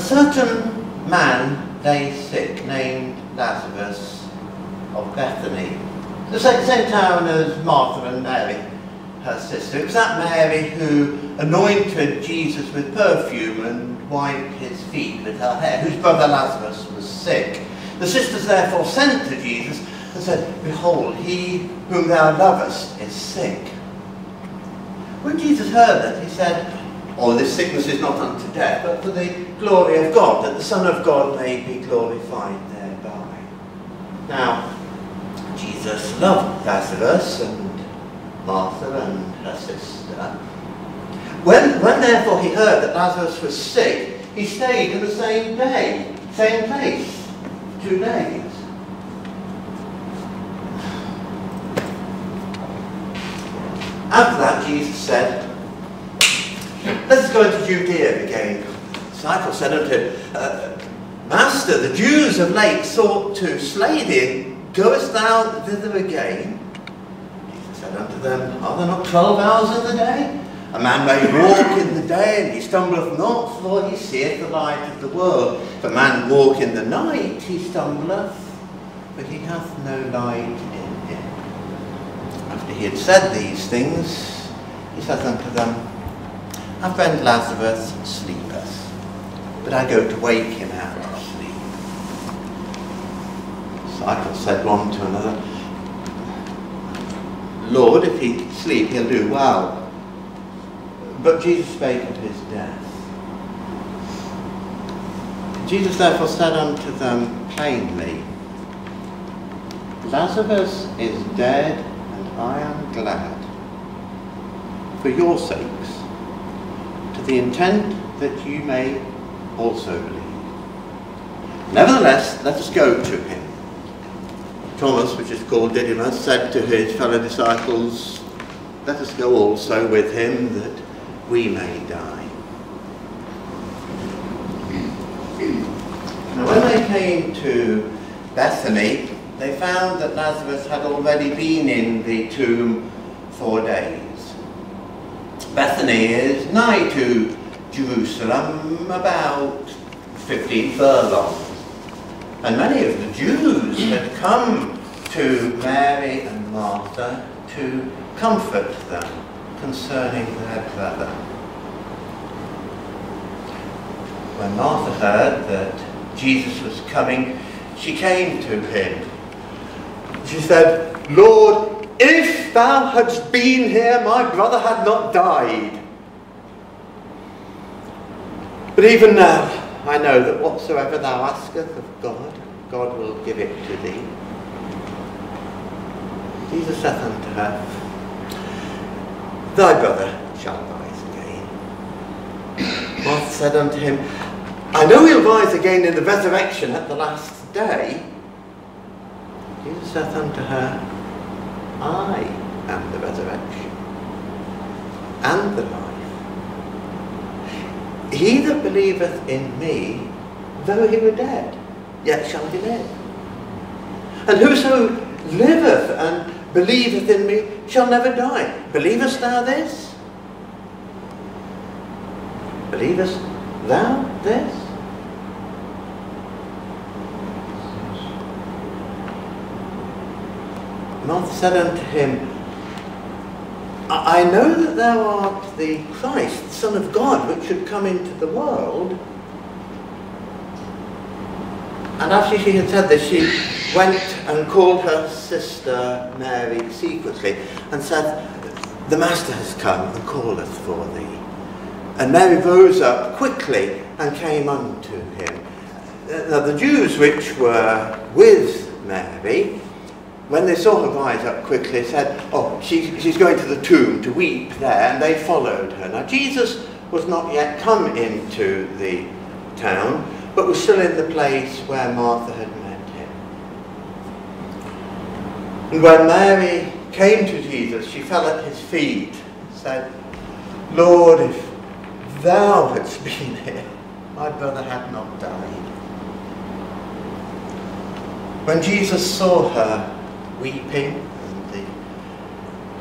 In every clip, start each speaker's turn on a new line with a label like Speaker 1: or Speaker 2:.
Speaker 1: certain man lay sick, named Lazarus of Bethany, the same town as Martha and Mary, her sister. It was that Mary who anointed Jesus with perfume and wiped his feet with her hair, whose brother Lazarus was sick. The sisters therefore sent to Jesus and said, "Behold, he whom thou lovest is sick." When Jesus heard that, he said, "Oh, this sickness is not unto death, but for the glory of God, that the Son of God may be glorified thereby." Now, Jesus loved Lazarus and Martha and her sister. When therefore he heard that Lazarus was sick, he stayed in the same place, 2 days. After that, Jesus said, "Let us go into Judea again." The disciples said unto him, "Master, the Jews of late sought to slay thee. Goest thou thither again?" Jesus said unto them, "Are there not 12 hours in the day? A man may walk in the day, and he stumbleth not, for he seeth the light of the world. If a man walk in the night, he stumbleth, for he hath no light in him." After he had said these things, he said unto them, "Our friend Lazarus sleepeth, but I go to wake him out of sleep." The disciples said one to another, "Lord, if he sleep, he'll do well." But Jesus spake of his death. Jesus therefore said unto them plainly, "Lazarus is dead, and I am glad, for your sakes, to the intent that you may also believe. Nevertheless, let us go to him." Thomas, which is called Didymus, said to his fellow disciples, "Let us go also with him, that we may die." Now when they came to Bethany, they found that Lazarus had already been in the tomb 4 days. Bethany is nigh to Jerusalem, about 15 furlongs. And many of the Jews had come to Mary and Martha to comfort them concerning their brother. When Martha heard that Jesus was coming, she came to him. She said, "Lord, if thou hadst been here, my brother had not died. But even now I know that whatsoever thou askest of God, God will give it to thee." Jesus saith unto her, "Thy brother shall rise again." Martha said unto him, "I know he'll rise again in the resurrection at the last day." Jesus saith unto her, "I am the resurrection and the life. He that believeth in me, though he were dead, yet shall he live. And whoso liveth and believeth in me shall never die. Believest thou this? Believest thou this?" Martha said unto him, "I know that thou art the Christ, the Son of God, which should come into the world." And after she had said this, she went and called her sister Mary secretly, and said, "The Master has come and calleth for thee." And Mary rose up quickly and came unto him. Now the Jews which were with Mary, when they saw her rise up quickly, said, "Oh, she's going to the tomb to weep there," and they followed her. Now Jesus was not yet come into the town, but was still in the place where Martha had met him. And when Mary came to Jesus, she fell at his feet, said, "Lord, if thou hadst been here, my brother had not died." When Jesus saw her weeping, and the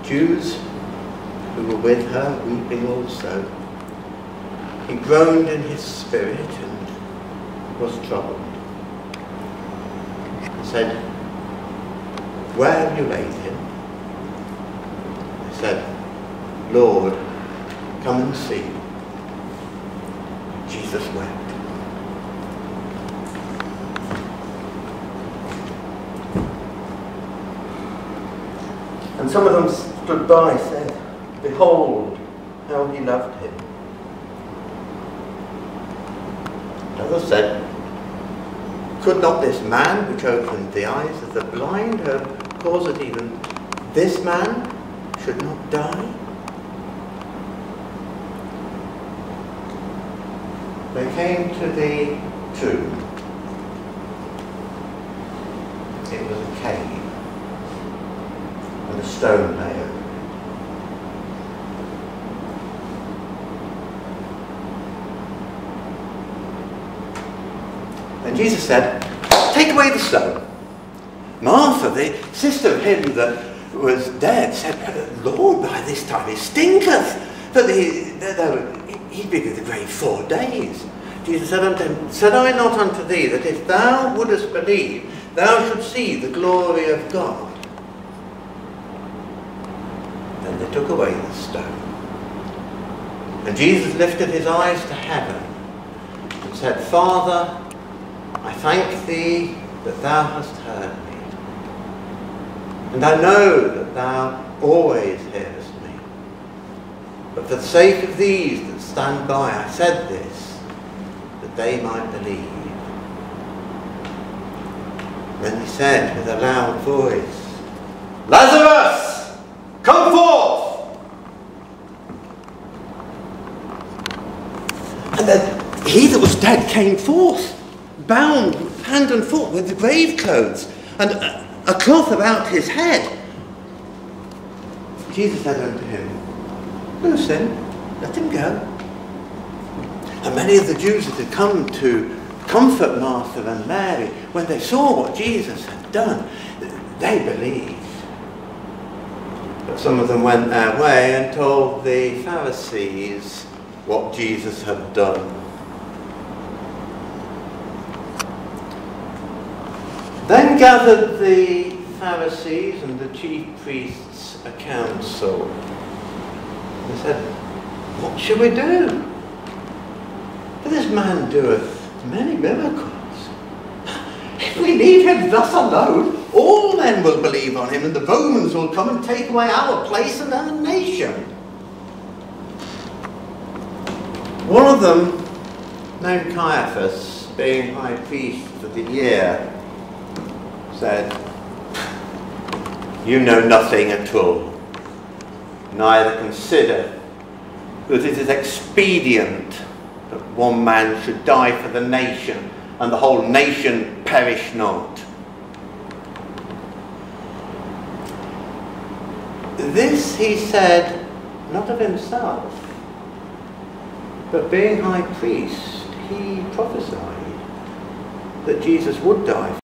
Speaker 1: Jews who were with her weeping also, he groaned in his spirit and was troubled. He said, "Where have you laid him?" He said, "Lord, come and see." Jesus wept. And some of them stood by and said, "Behold, how he loved him." Others said, "Could not this man which opened the eyes of the blind have caused that even this man should not die?" They came to the tomb. It was a cave, and a stone lay over it. And Jesus said, "Take away the stone." Martha, the sister of him that was dead, said, "Lord, by this time it stinketh, for he'd been in the grave 4 days." Jesus said unto him, "Said I not unto thee that if thou wouldest believe, thou shouldst see the glory of God?" Then they took away the stone. And Jesus lifted his eyes to heaven and said, "Father, I thank thee that thou hast heard me. And I know that thou always hearest me. But for the sake of these that stand by, I said this, that they might believe." Then he said with a loud voice, "Lazarus, come forth!" And then he that was dead came forth, bound hand and foot with the grave clothes, and a cloth about his head. Jesus said unto him, "Loose him, let him go." And many of the Jews that had come to comfort Martha and Mary, when they saw what Jesus had done, they believed. But some of them went their way and told the Pharisees what Jesus had done. Then gathered the Pharisees and the chief priests a council. They said, "What shall we do? For this man doeth many miracles. If we leave him thus alone, all men will believe on him, and the Romans will come and take away our place and our nation." One of them, named Caiaphas, being high priest for the year, said, "You know nothing at all, neither consider that it is expedient that one man should die for the nation, and the whole nation perish not." This he said not of himself, but being high priest, he prophesied that Jesus would die